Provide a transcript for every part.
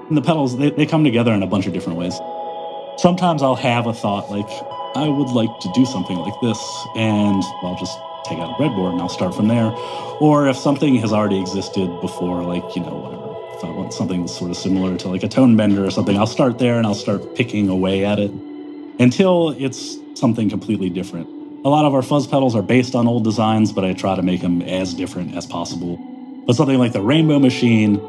And the pedals, they come together in a bunch of different ways. Sometimes I'll have a thought like, I would like to do something like this, and I'll just take out a breadboard and I'll start from there. Or if something has already existed before, like, whatever, if I want something that's sort of similar to like a tone bender or something, I'll start there and I'll start picking away at it until it's something completely different. A lot of our fuzz pedals are based on old designs, but I try to make them as different as possible. But something like the Rainbow Machine,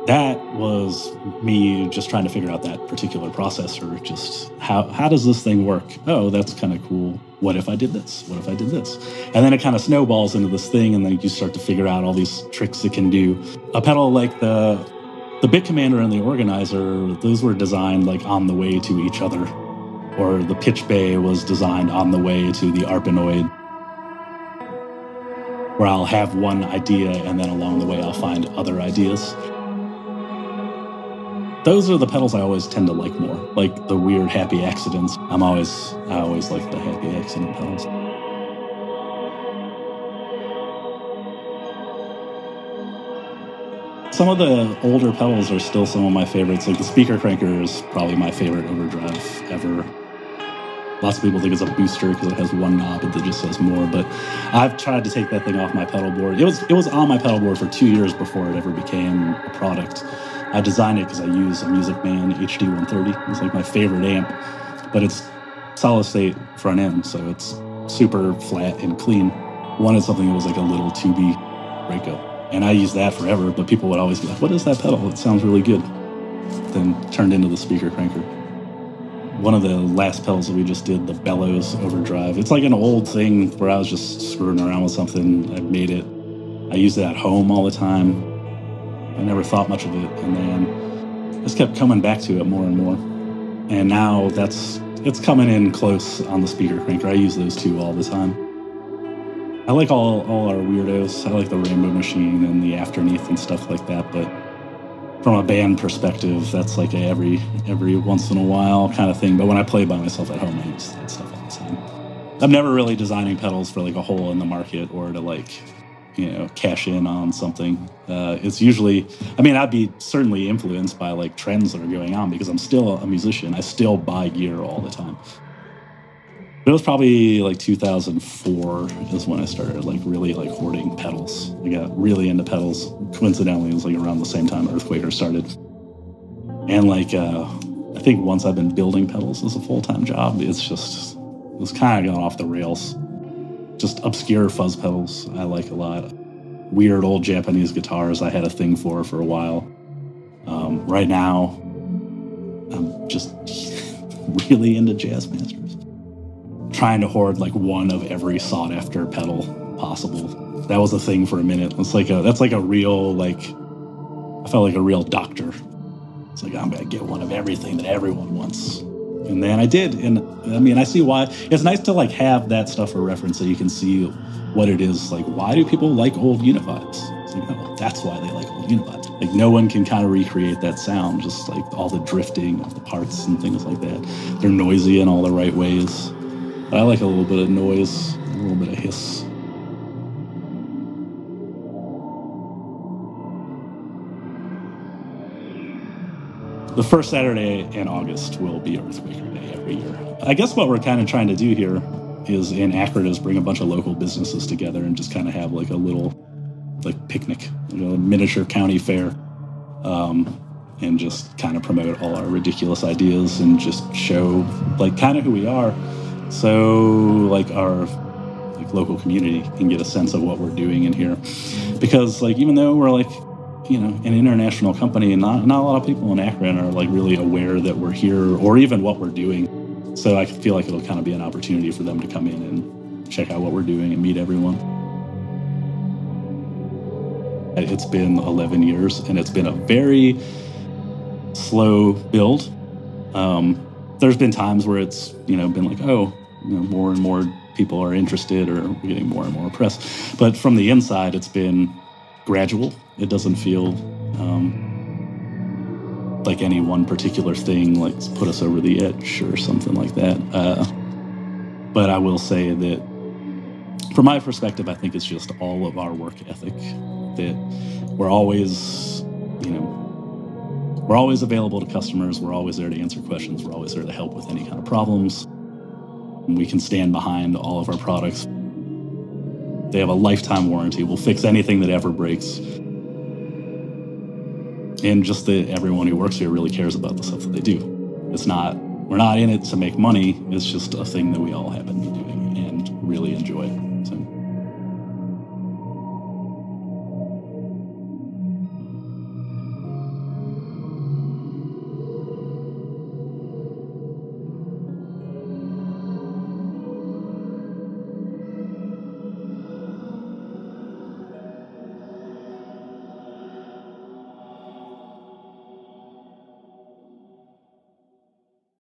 that was me just trying to figure out that particular processor. Just how does this thing work? Oh, that's kind of cool. What if I did this? What if I did this? And then it kind of snowballs into this thing, and then you start to figure out all these tricks it can do. A pedal like the Bit Commander and the Organizer, those were designed like on the way to each other. Or the Pitch Bay was designed on the way to the Arpanoid, where I'll have one idea and then along the way I'll find other ideas. Those are the pedals I always tend to like more, like the weird happy accidents. I always like the happy accident pedals. Some of the older pedals are still some of my favorites. Like the Speaker Cranker is probably my favorite overdrive ever. Lots of people think it's a booster because it has one knob that just says more, but I've tried to take that thing off my pedal board. It was on my pedal board for 2 years before it ever became a product. I designed it because I use a Music Man HD130. It's like my favorite amp, but it's solid state front end, so it's super flat and clean. Wanted something that was like a little tubey breakup, and I used that forever, but people would always be like, what is that pedal? It sounds really good. Then turned into the Speaker Cranker. One of the last pedals that we just did, the Bellows Overdrive. It's like an old thing where I was just screwing around with something. I made it. I used it at home all the time. I never thought much of it, and then just kept coming back to it more and more. And now it's coming in close on the Speaker Cranker. I use those two all the time. I like all our weirdos. I like the Rainbow Machine and the Afterneath and stuff like that, but from a band perspective, that's like a every once in a while kind of thing. But when I play by myself at home, I use that stuff all the time. I'm never really designing pedals for like a hole in the market or to like, cash in on something. It's usually, I'd be certainly influenced by like trends that are going on because I'm still a musician. I still buy gear all the time. But it was probably like 2004 is when I started like really like hoarding pedals. I got really into pedals. Coincidentally, it was like around the same time EarthQuaker started. And like, I think once I've been building pedals as a full-time job, it was kind of gone off the rails. Just obscure fuzz pedals I like a lot. Weird old Japanese guitars I had a thing for a while. Right now, I'm just really into Jazz Masters. Trying to hoard like one of every sought after pedal possible. That was a thing for a minute. That's like a real, like, I felt like a real doctor. It's like, I'm gonna get one of everything that everyone wants. And then I did, and I see why. It's nice to like have that stuff for reference so you can see what it is. Like, why do people like old Univibes? It's like, oh, that's why they like old Univibes. Like, no one can kind of recreate that sound, just like all the drifting of the parts and things like that. They're noisy in all the right ways. But I like a little bit of noise, a little bit of hiss. The first Saturday in August will be EarthQuaker Day every year. I guess what we're kind of trying to do here is in Akron is bring a bunch of local businesses together and just kind of have like a little like picnic, a miniature county fair, and just kind of promote all our ridiculous ideas and just show like kind of who we are. So like our like local community can get a sense of what we're doing in here. Because like even though we're like, an international company, not a lot of people in Akron are like really aware that we're here or even what we're doing. So I feel like it'll kind of be an opportunity for them to come in and check out what we're doing and meet everyone. It's been 11 years and it's been a very slow build. There's been times where it's, been like, more and more people are interested or we're getting more and more press. But from the inside, it's been gradual. It doesn't feel like any one particular thing like put us over the edge or something like that. But I will say that from my perspective, I think it's just all of our work ethic that we're always, we're always available to customers. We're always there to answer questions. We're always there to help with any kind of problems. And we can stand behind all of our products. They have a lifetime warranty. We'll fix anything that ever breaks. And just that everyone who works here really cares about the stuff that they do. We're not in it to make money. It's just a thing that we all happen to be doing and really enjoy.